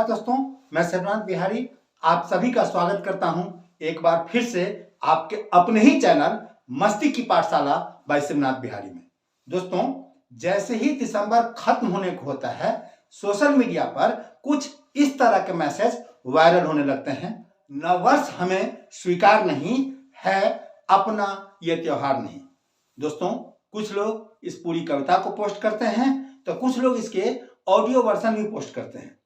नमस्कार दोस्तों, मैं शिवनाथ बिहारी आप सभी का स्वागत करता हूं एक बार फिर से आपके अपने ही चैनल मस्ती की पाठशाला बाय शिवनाथ बिहारी में। दोस्तों, जैसे ही दिसंबर खत्म होने को होता है, सोशल मीडिया पर कुछ इस तरह के मैसेज वायरल होने लगते हैं। नववर्ष हमें स्वीकार नहीं है, अपना ये त्योहार नहीं। दोस्तों, कुछ लोग इस पूरी कविता को पोस्ट करते हैं तो कुछ लोग इसके ऑडियो वर्जन भी पोस्ट करते हैं।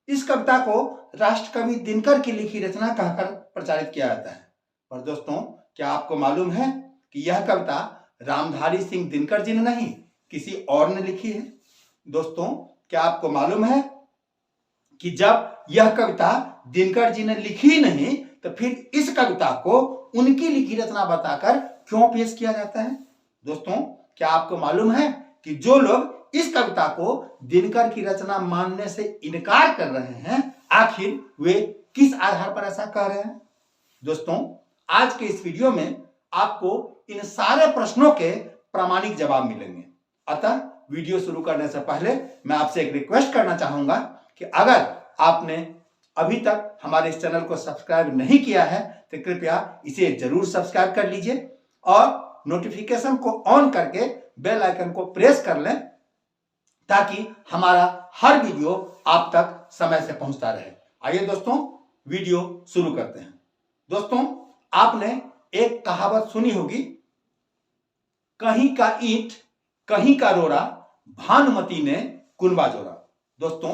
इस कविता को राष्ट्रकवि दिनकर की लिखी रचना कहकर प्रचारित किया जाता है। पर दोस्तों, क्या आपको मालूम है कि यह कविता रामधारी सिंह दिनकर जी ने नहीं, किसी और ने लिखी है? दोस्तों, क्या आपको मालूम है कि जब यह कविता दिनकर जी ने लिखी नहीं तो फिर इस कविता को उनकी लिखी रचना बताकर क्यों पेश किया जाता है? दोस्तों, क्या आपको मालूम है कि जो लोग इस कविता को दिनकर की रचना मानने से इनकार कर रहे हैं, आखिर वे किस आधार पर ऐसा कह रहे हैं? दोस्तों, आज के इस वीडियो में आपको इन सारे प्रश्नों के प्रामाणिक जवाब मिलेंगे। अतः वीडियो शुरू करने से पहले मैं आपसे एक रिक्वेस्ट करना चाहूंगा कि अगर आपने अभी तक हमारे इस चैनल को सब्सक्राइब नहीं किया है तो कृपया इसे जरूर सब्सक्राइब कर लीजिए और नोटिफिकेशन को ऑन करके बेल आइकन को प्रेस कर लें ताकि हमारा हर वीडियो आप तक समय से पहुंचता रहे। आइए दोस्तों, वीडियो शुरू करते हैं। दोस्तों, आपने एक कहावत सुनी होगी, कहीं का ईंट कहीं का रोड़ा, भानुमती ने कुनबा जोड़ा। दोस्तों,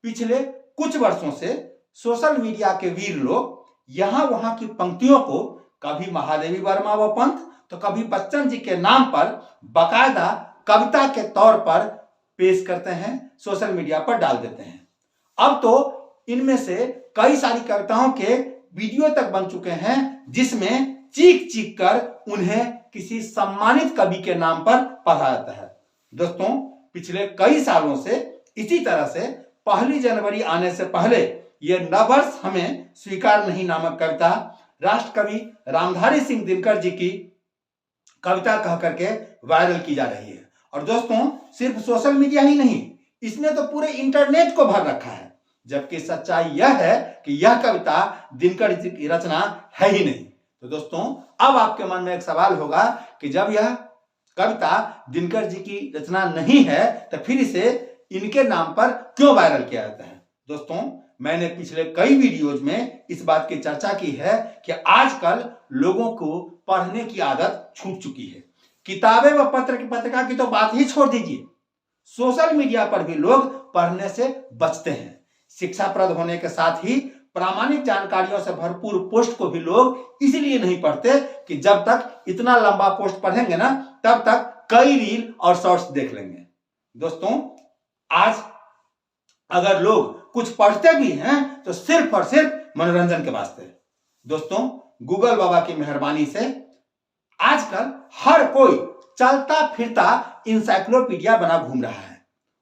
पिछले कुछ वर्षों से सोशल मीडिया के वीर लोग यहां वहां की पंक्तियों को कभी महादेवी वर्मा व पंत तो कभी बच्चन जी के नाम पर बाकायदा कविता के तौर पर पेश करते हैं, सोशल मीडिया पर डाल देते हैं। अब तो इनमें से कई सारी कविताओं के वीडियो तक बन चुके हैं जिसमें चीख चीख कर उन्हें किसी सम्मानित कवि के नाम पर पढ़ा जाता है। दोस्तों, पिछले कई सालों से इसी तरह से 1 जनवरी आने से पहले यह नववर्ष हमें स्वीकार नहीं नामक कविता राष्ट्रकवि रामधारी सिंह दिनकर जी की कविता कह करके वायरल की जा रही है। और दोस्तों, सिर्फ सोशल मीडिया ही नहीं, इसने तो पूरे इंटरनेट को भर रखा है। जबकि सच्चाई यह है कि यह कविता दिनकर जी की रचना है ही नहीं। तो दोस्तों, अब आपके मन में एक सवाल होगा कि जब यह कविता दिनकर जी की रचना नहीं है तो फिर इसे इनके नाम पर क्यों वायरल किया जाता है? दोस्तों, मैंने पिछले कई वीडियोज में इस बात की चर्चा की है कि आजकल लोगों को पढ़ने की आदत छूट चुकी है। किताबें व पत्रिका की तो बात ही छोड़ दीजिए, सोशल मीडिया पर भी लोग पढ़ने से बचते हैं। शिक्षाप्रद होने के साथ ही प्रामाणिक जानकारियों से भरपूर पोस्ट को भी लोग इसलिए नहीं पढ़ते कि जब तक इतना लंबा पोस्ट पढ़ेंगे ना तब तक कई रील और शॉर्ट्स देख लेंगे। दोस्तों, आज अगर लोग कुछ पढ़ते भी हैं तो सिर्फ और सिर्फ मनोरंजन के वास्ते। दोस्तों, गूगल बाबा की मेहरबानी से आजकल हर कोई चलता फिरता इंसाइक्लोपीडिया बना घूम रहा है।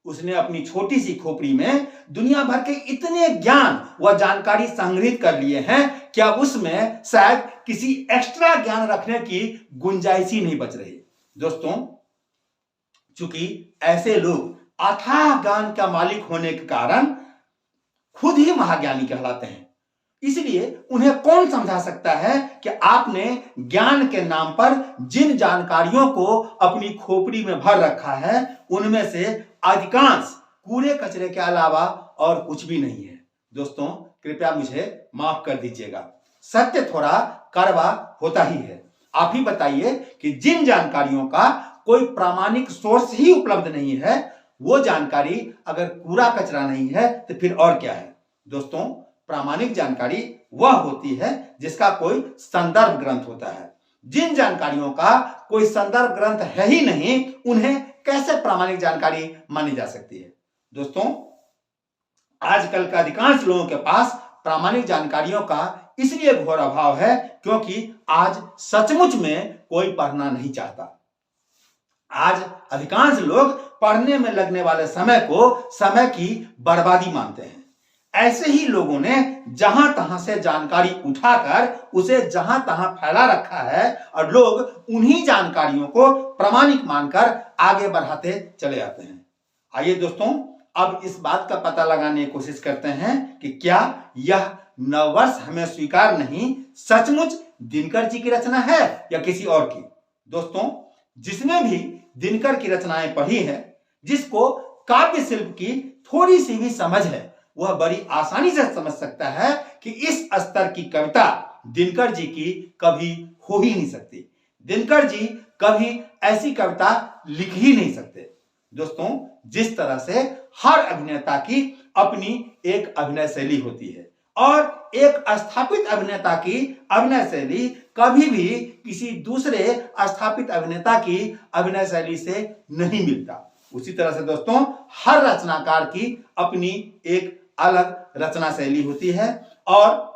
उसने अपनी छोटी सी खोपड़ी में दुनिया भर के इतने ज्ञान व जानकारी संग्रहित कर लिए हैं कि अब उसमें शायद किसी एक्स्ट्रा ज्ञान रखने की गुंजाइश ही नहीं बच रही। दोस्तों, चूंकि ऐसे लोग अथाह ज्ञान का मालिक होने के कारण खुद ही महाज्ञानी कहलाते हैं, इसलिए उन्हें कौन समझा सकता है कि आपने ज्ञान के नाम पर जिन जानकारियों को अपनी खोपड़ी में भर रखा है उनमें से अधिकांश कूड़े कचरे के अलावा और कुछ भी नहीं है। दोस्तों, कृपया मुझे माफ कर दीजिएगा, सत्य थोड़ा कड़वा होता ही है। आप ही बताइए कि जिन जानकारियों का कोई प्रामाणिक सोर्स ही उपलब्ध नहीं है, वो जानकारी अगर कूड़ा कचरा नहीं है तो फिर और क्या है? दोस्तों, प्रामाणिक जानकारी वह होती है जिसका कोई संदर्भ ग्रंथ होता है। जिन जानकारियों का कोई संदर्भ ग्रंथ है ही नहीं, उन्हें कैसे प्रामाणिक जानकारी मानी जा सकती है? दोस्तों, आजकल का अधिकांश लोगों के पास प्रामाणिक जानकारियों का इसलिए घोर अभाव है क्योंकि आज सचमुच में कोई पढ़ना नहीं चाहता। आज अधिकांश लोग पढ़ने में लगने वाले समय को समय की बर्बादी मानते हैं। ऐसे ही लोगों ने जहां तहां से जानकारी उठाकर उसे जहां तहां फैला रखा है और लोग उन्हीं जानकारियों को प्रामाणिक मानकर आगे बढ़ाते चले जाते हैं। आइए दोस्तों, अब इस बात का पता लगाने की कोशिश करते हैं कि क्या यह नववर्ष हमें स्वीकार नहीं सचमुच दिनकर जी की रचना है या किसी और की। दोस्तों, जिसने भी दिनकर की रचनाएं पढ़ी है, जिसको काव्य शिल्प की थोड़ी सी भी समझ है, वह बड़ी आसानी से समझ सकता है कि इस स्तर की कविता दिनकर जी की कभी हो ही नहीं सकती। दिनकर जी कभी ऐसी कविता लिख ही नहीं सकते। दोस्तों, जिस तरह से हर अभिनेता की अपनी एक अभिनय शैली होती है और एक स्थापित अभिनेता की अभिनय शैली कभी भी किसी दूसरे स्थापित अभिनेता की अभिनय शैली से नहीं मिलता, उसी तरह से दोस्तों हर रचनाकार की अपनी एक अलग रचना शैली होती है और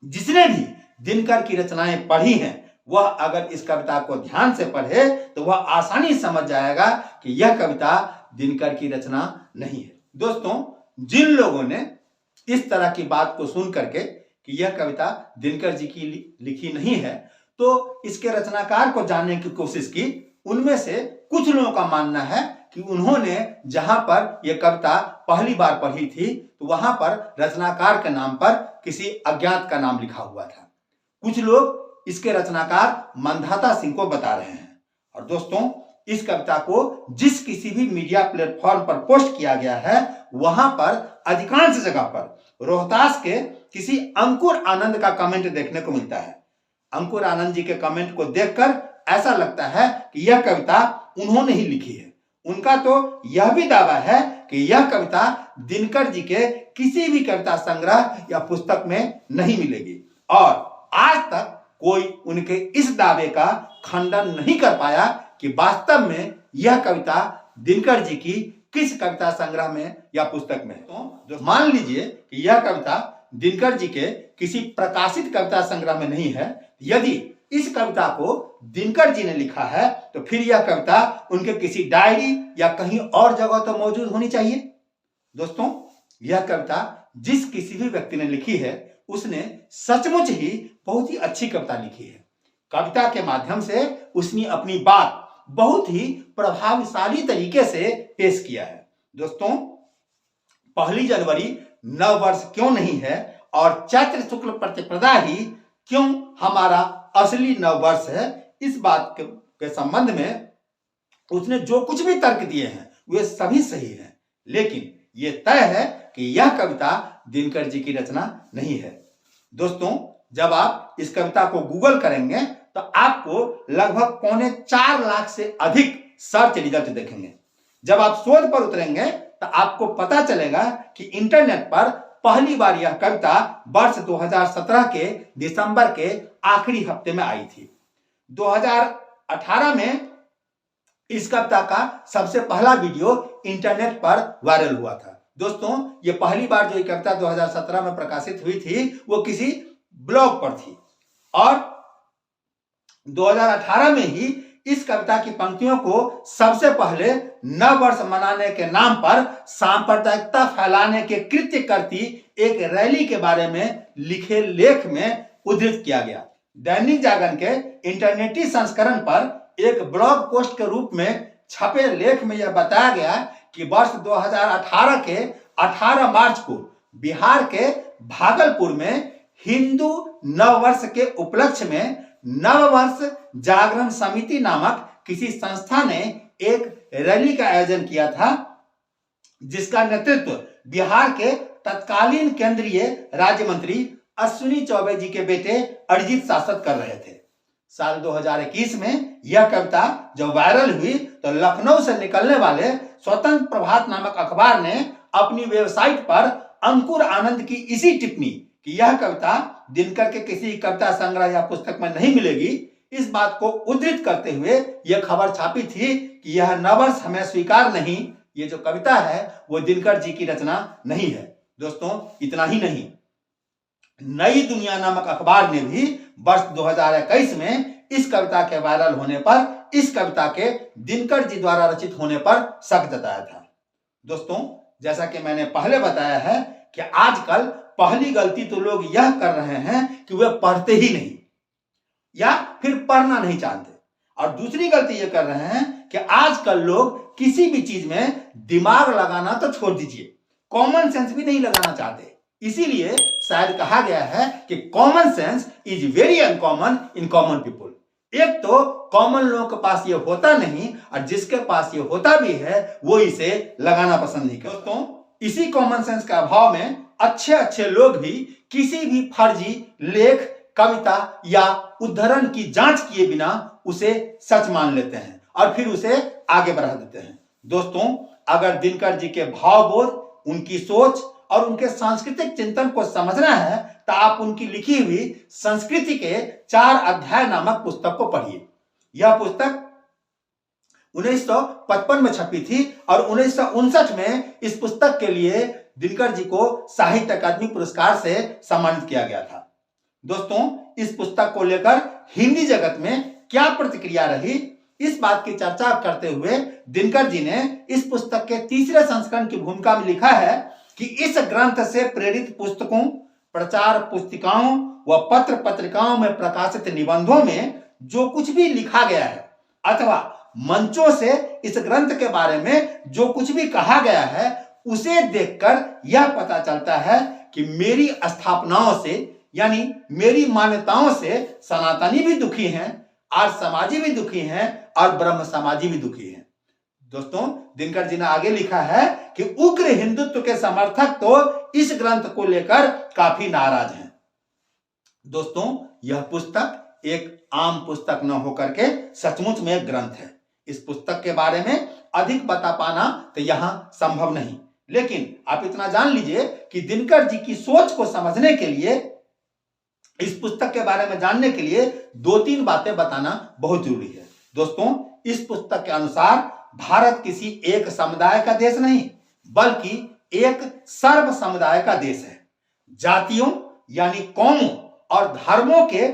जिसने भी दिनकर की रचनाएं पढ़ी हैं वह अगर इस कविता को ध्यान से पढ़े तो वह आसानी से समझ जाएगा कि यह कविता दिनकर की रचना नहीं है। दोस्तों, जिन लोगों ने इस तरह की बात को सुन करके कि यह कविता दिनकर जी की लिखी नहीं है तो इसके रचनाकार को जानने की कोशिश की, उनमें से कुछ लोगों का मानना है कि उन्होंने जहां पर यह कविता पहली बार पढ़ी थी तो वहां पर रचनाकार के नाम पर किसी अज्ञात का नाम लिखा हुआ था। कुछ लोग इसके रचनाकार मंधाता सिंह को बता रहे हैं। और दोस्तों, इस कविता को जिस किसी भी मीडिया प्लेटफॉर्म पर पोस्ट किया गया है वहां पर अधिकांश जगह पर रोहतास के किसी अंकुर आनंद का कमेंट देखने को मिलता है। अंकुर आनंद जी के कमेंट को देखकर ऐसा लगता है कि यह कविता उन्होंने ही लिखी है। उनका तो यह भी दावा है कि यह कविता दिनकर जी के किसी भी कविता संग्रह या पुस्तक में नहीं मिलेगी और आज तक कोई उनके इस दावे का खंडन नहीं कर पाया कि वास्तव में यह कविता दिनकर जी की किस कविता संग्रह में या पुस्तक में। तो मान लीजिए कि यह कविता दिनकर जी के किसी प्रकाशित कविता संग्रह में नहीं है, यदि इस कविता को दिनकर जी ने लिखा है तो फिर यह कविता उनके किसी डायरी या कहीं और जगह तो मौजूद होनी चाहिए। दोस्तों, यह कविता जिस किसी भी व्यक्ति ने लिखी है उसने सचमुच ही बहुत ही अच्छी कविता लिखी है। कविता के माध्यम से उसने अपनी बात बहुत ही प्रभावशाली तरीके से पेश किया है। दोस्तों, 1 जनवरी नव वर्ष क्यों नहीं है और चैत्र शुक्ल प्रतिपदा ही क्यों हमारा असली नव वर्ष है, इस बात के संबंध में उसने जो कुछ भी तर्क दिए हैं वे सभी सही हैं, लेकिन ये तय है कि यह कविता दिनकर जी की रचना नहीं है। दोस्तों, जब आप इस कविता को गूगल करेंगे तो आपको लगभग 4.25 लाख से अधिक सर्च रिजल्ट देखेंगे। जब आप शोध पर उतरेंगे तो आपको पता चलेगा कि इंटरनेट पर पहली बार यह कविता वर्ष 2017 के दिसंबर के आखिरी हफ्ते में आई थी। 2018 में इस कविता का सबसे पहला वीडियो इंटरनेट पर वायरल हुआ था। दोस्तों, ये पहली बार जो कविता 2017 में प्रकाशित हुई थी वो किसी ब्लॉग पर थी और 2018 में ही इस कविता की पंक्तियों को सबसे पहले नव वर्ष मनाने के नाम पर सांप्रदायिकता फैलाने के कृत्य करती एक रैली के बारे में लिखे लेख में उद्धृत किया गया। दैनिक जागरण के इंटरनेटी संस्करण पर एक ब्लॉग पोस्ट के रूप में छपे लेख में यह बताया गया कि वर्ष 2018 के 18 मार्च को बिहार के भागलपुर में हिंदू नव वर्ष के उपलक्ष्य में नव वर्ष जागरण समिति नामक किसी संस्था ने एक रैली का आयोजन किया था, जिसका नेतृत्व बिहार के तत्कालीन केंद्रीय राज्य मंत्री अश्विनी चौबे जी के बेटे अरिजीत शासक कर रहे थे। साल 2021 में यह कविता जब वायरल हुई तो लखनऊ से निकलने वाले स्वतंत्र प्रभात नामक अखबार ने अपनी वेबसाइट पर अंकुर आनंद की इसी टिप्पणी कि यह कविता दिनकर के किसी कविता संग्रह या पुस्तक में नहीं मिलेगी, इस बात को उद्धृत करते हुए यह खबर छापी थी कि यह नववर्ष हमें स्वीकार नहीं, ये जो कविता है वो दिनकर जी की रचना नहीं है। दोस्तों, इतना ही नहीं, नई दुनिया नामक अखबार ने भी वर्ष 2021 में इस कविता के वायरल होने पर इस कविता के दिनकर जी द्वारा रचित होने पर शक जताया था। दोस्तों, जैसा कि मैंने पहले बताया है कि आजकल पहली गलती तो लोग यह कर रहे हैं कि वे पढ़ते ही नहीं या फिर पढ़ना नहीं जानते, और दूसरी गलती यह कर रहे हैं कि आजकल लोग किसी भी चीज में दिमाग लगाना तो छोड़ दीजिए, कॉमन सेंस भी नहीं लगाना चाहते। इसीलिए शायद कहा गया है कि common sense is very uncommon in common people. एक तो कॉमन लोगों के पास ये होता नहीं, और जिसके पास ये होता भी है वो इसे लगाना पसंद नहीं करता। दोस्तों, इसी कॉमन सेंस के अभाव में अच्छे अच्छे लोग भी किसी भी फर्जी लेख, कविता या उद्धरण की जांच किए बिना उसे सच मान लेते हैं और फिर उसे आगे बढ़ा देते हैं। दोस्तों, अगर दिनकर जी के भावबोध, उनकी सोच और उनके सांस्कृतिक चिंतन को समझना है तो आप उनकी लिखी हुई संस्कृति के 4 अध्याय नामक पुस्तक को पढ़िए। यह पुस्तक 1955 में छपी थी और 1959 में इस पुस्तक के लिए दिनकर जी को साहित्य अकादमी पुरस्कार से सम्मानित किया गया था। दोस्तों, इस पुस्तक को लेकर हिंदी जगत में क्या प्रतिक्रिया रही, इस बात की चर्चा करते हुए दिनकर जी ने इस पुस्तक के तीसरे संस्करण की भूमिका में लिखा है कि इस ग्रंथ से प्रेरित पुस्तकों, प्रचार पुस्तिकाओं व पत्र पत्रिकाओं में प्रकाशित निबंधों में जो कुछ भी लिखा गया है अथवा मंचों से इस ग्रंथ के बारे में जो कुछ भी कहा गया है, उसे देखकर यह पता चलता है कि मेरी स्थापनाओं से यानी मेरी मान्यताओं से सनातनी भी दुखी हैं, आर्य समाजी भी दुखी हैं और ब्रह्म समाजी भी दुखी हैं। दोस्तों, दिनकर जी ने आगे लिखा है कि उग्र हिंदुत्व के समर्थक तो इस ग्रंथ को लेकर काफी नाराज हैं। दोस्तों, यह पुस्तक एक आम पुस्तक न होकर के सचमुच में एक ग्रंथ है। इस पुस्तक के बारे में अधिक बता पाना तो यहां संभव नहीं, लेकिन आप इतना जान लीजिए कि दिनकर जी की सोच को समझने के लिए, इस पुस्तक के बारे में जानने के लिए 2-3 बातें बताना बहुत जरूरी है। दोस्तों, इस पुस्तक के अनुसार भारत किसी एक समुदाय का देश नहीं बल्कि एक सर्व समुदाय का देश है। जातियों यानी कौमों और धर्मों के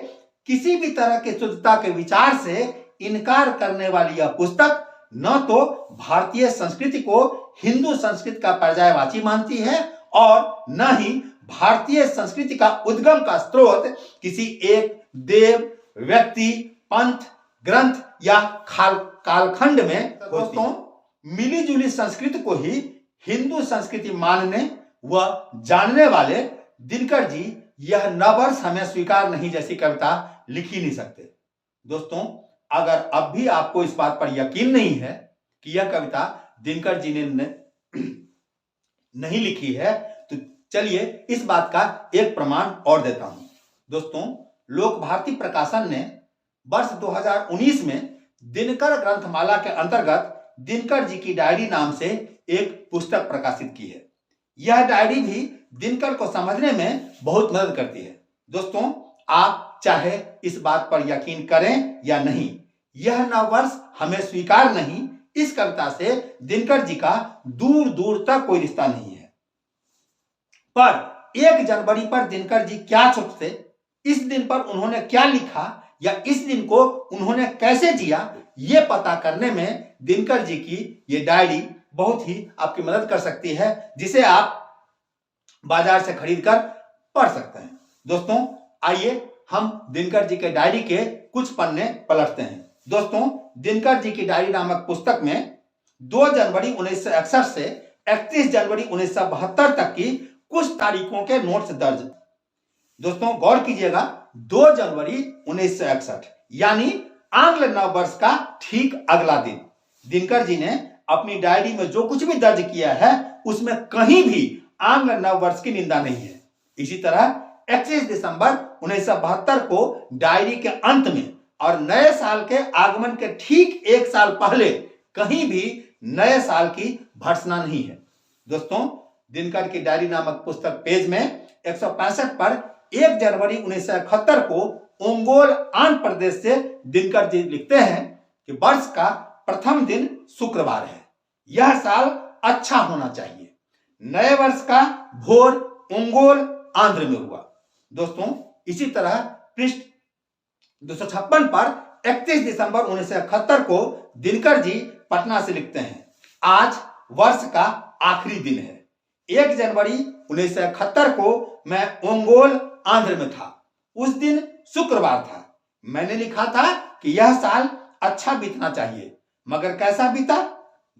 किसी भी तरह के शुद्धता के विचार से इनकार करने वाली यह पुस्तक न तो भारतीय संस्कृति को हिंदू संस्कृति का पर्यायवाची मानती है और न ही भारतीय संस्कृति का उद्गम का स्रोत किसी एक देव, व्यक्ति, पंथ, ग्रंथ या कालखंड में। दोस्तों, मिलीजुली संस्कृति को ही हिंदू संस्कृति मानने व जानने वाले दिनकर जी यह नववर्ष हमें स्वीकार नहीं जैसी कविता लिख ही नहीं सकते। दोस्तों, अगर अब भी आपको इस बात पर यकीन नहीं है कि यह कविता दिनकर जी ने नहीं लिखी है तो चलिए इस बात का एक प्रमाण और देता हूं। दोस्तों, लोक भारती प्रकाशन ने वर्ष 2019 में दिनकर ग्रंथमाला के अंतर्गत दिनकर जी की डायरी नाम से एक पुस्तक प्रकाशित की है। यह डायरी भी दिनकर को समझने में बहुत मदद करती है। दोस्तों, आप चाहे इस बात पर यकीन करें या नहीं, यह नववर्ष हमें स्वीकार नहीं, इस कविता से दिनकर जी का दूर दूर तक कोई रिश्ता नहीं है। पर 1 जनवरी पर दिनकर जी क्या सोचते, इस दिन पर उन्होंने क्या लिखा या इस दिन को उन्होंने कैसे जिया, ये पता करने में दिनकर जी की ये डायरी बहुत ही आपकी मदद कर सकती है, जिसे आप बाजार से खरीदकर पढ़ सकते हैं। दोस्तों, आइए हम दिनकर जी के डायरी के कुछ पन्ने पलटते हैं। दोस्तों, दिनकर जी की डायरी नामक पुस्तक में 2 जनवरी 1961 से 31 जनवरी 1972 तक की कुछ तारीखों के नोट्स दर्ज। दोस्तों, गौर कीजिएगा, 2 जनवरी 1961 यानी आंग्ल नववर्ष का ठीक अगला दिन दिनकर जी ने अपनी डायरी में जो कुछ भी दर्ज किया है उसमें कहीं भी आंग्ल नववर्ष की निंदा नहीं है। इसी तरह 31 दिसंबर 1972 को डायरी के अंत में और नए साल के आगमन के ठीक 1 साल पहले कहीं भी नए साल की भर्त्सना नहीं है। दोस्तों, दिनकर की डायरी नामक पुस्तक पेज में 165 पर 1 जनवरी 1971 को ओंगोल आंध्र प्रदेश से दिनकर जी लिखते हैं कि वर्ष का प्रथम दिन शुक्रवार है, यह साल अच्छा होना चाहिए। नए वर्ष का भोर ओंगोल आंध्र में हुआ। दोस्तों, इसी तरह पृष्ठ 256 पर 31 दिसंबर 1971 को दिनकर जी पटना से लिखते हैं, आज वर्ष का आखिरी दिन है। 1 जनवरी 1971 को मैं ओंगोल आंध्र में था, उस दिन शुक्रवार था। मैंने लिखा था कि यह साल अच्छा बीतना चाहिए। मगर कैसा बीता?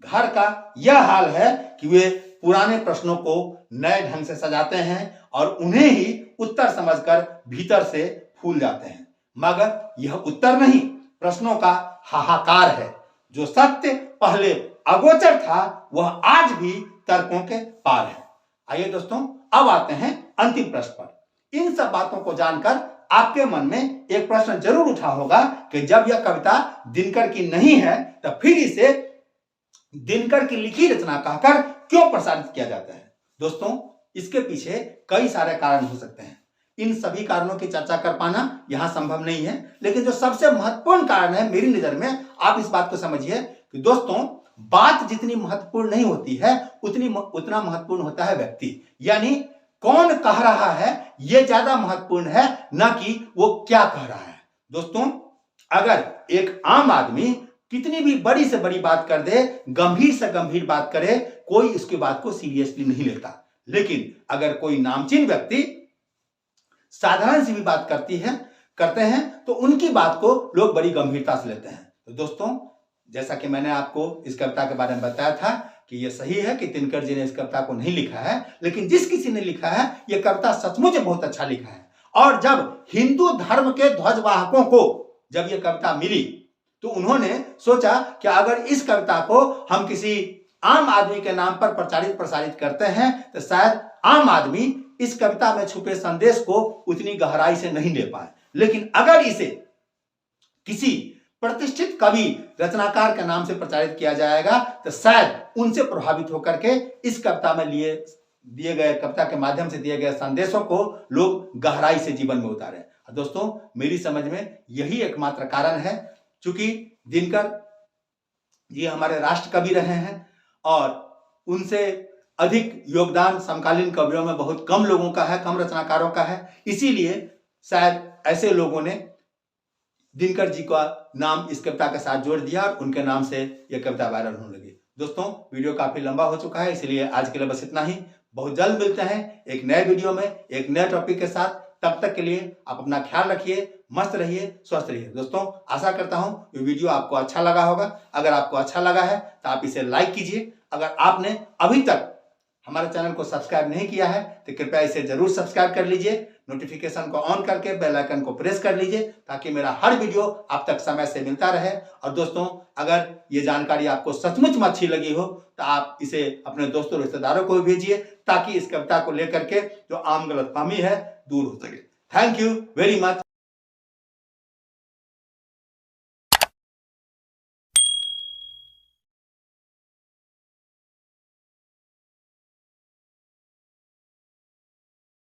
घर का यह हाल है कि वे पुराने प्रश्नों को नए ढंग से सजाते हैं और उन्हें ही उत्तर समझकर भीतर से फूल जाते हैं। मगर यह उत्तर नहीं, प्रश्नों का हाहाकार है। जो सत्य पहले अगोचर था वह आज भी तर्कों के पार है। आइए दोस्तों, अब आते हैं अंतिम प्रश्न पर। इन सब बातों को जानकर आपके मन में एक प्रश्न जरूर उठा होगा कि जब यह कविता दिनकर की नहीं है तो फिर इसे दिनकर की लिखी रचना कहकर क्यों प्रसारित किया जाता है? दोस्तों, इसके पीछे कई सारे कारण हो सकते हैं। इन सभी कारणों की चर्चा कर पाना यहां संभव नहीं है, लेकिन जो सबसे महत्वपूर्ण कारण है मेरी नजर में, आप इस बात को समझिए कि दोस्तों, बात जितनी महत्वपूर्ण नहीं होती है उतना महत्वपूर्ण होता है व्यक्ति। यानी कौन कह रहा है यह ज्यादा महत्वपूर्ण है, ना कि वो क्या कह रहा है। दोस्तों, अगर एक आम आदमी कितनी भी बड़ी से बड़ी बात कर दे, गंभीर से गंभीर बात करे, कोई इसकी बात को सीरियसली नहीं लेता। लेकिन अगर कोई नामचीन व्यक्ति साधारण सी भी बात करते हैं तो उनकी बात को लोग बड़ी गंभीरता से लेते हैं। तो दोस्तों, जैसा कि मैंने आपको इस कविता के बारे में बताया था कि यह सही है कि दिनकर जी ने इस कविता को नहीं लिखा है, लेकिन जिस किसी ने लिखा है यह कविता सचमुच बहुत अच्छा लिखा है। और जब हिंदू धर्म के ध्वजवाहकों को जब यह कविता मिली तो उन्होंने सोचा कि अगर इस कविता को हम किसी आम आदमी के नाम पर प्रसारित करते हैं तो शायद आम आदमी इस कविता में छुपे संदेश को उतनी गहराई से नहीं ले पाए। लेकिन अगर इसे किसी प्रतिष्ठित कवि रचनाकार के नाम से प्रचारित किया जाएगा तो शायद उनसे प्रभावित होकर के इस कविता में दिए गए कविता के माध्यम से दिए गए संदेशों को लोग गहराई से जीवन में उतारे। दोस्तों, मेरी समझ में यही एकमात्र कारण है, क्योंकि दिनकर ये हमारे राष्ट्र कवि रहे हैं और उनसे अधिक योगदान समकालीन कवियों में बहुत कम लोगों का है, कम रचनाकारों का है। इसीलिए शायद ऐसे लोगों ने दिनकर जी का नाम इस कविता के साथ जोड़ दिया और उनके नाम से यह कविता वायरल होने लगी। दोस्तों, वीडियो काफी लंबा हो चुका है, इसलिए आज के लिए बस इतना ही। बहुत जल्द मिलते हैं एक नए वीडियो में एक नए टॉपिक के साथ। तब तक के लिए आप अपना ख्याल रखिए, मस्त रहिए, स्वस्थ रहिए। दोस्तों, आशा करता हूं ये वीडियो आपको अच्छा लगा होगा। अगर आपको अच्छा लगा है तो आप इसे लाइक कीजिए। अगर आपने अभी तक हमारे चैनल को सब्सक्राइब नहीं किया है तो कृपया इसे जरूर सब्सक्राइब कर लीजिए। नोटिफिकेशन को ऑन करके बेल आइकन को प्रेस कर लीजिए ताकि मेरा हर वीडियो आप तक समय से मिलता रहे। और दोस्तों, अगर ये जानकारी आपको सचमुच में अच्छी लगी हो तो आप इसे अपने दोस्तों रिश्तेदारों को भी भेजिए ताकि इस कविता को लेकर के जो आम गलतफहमी है दूर हो सके। Thank you very much.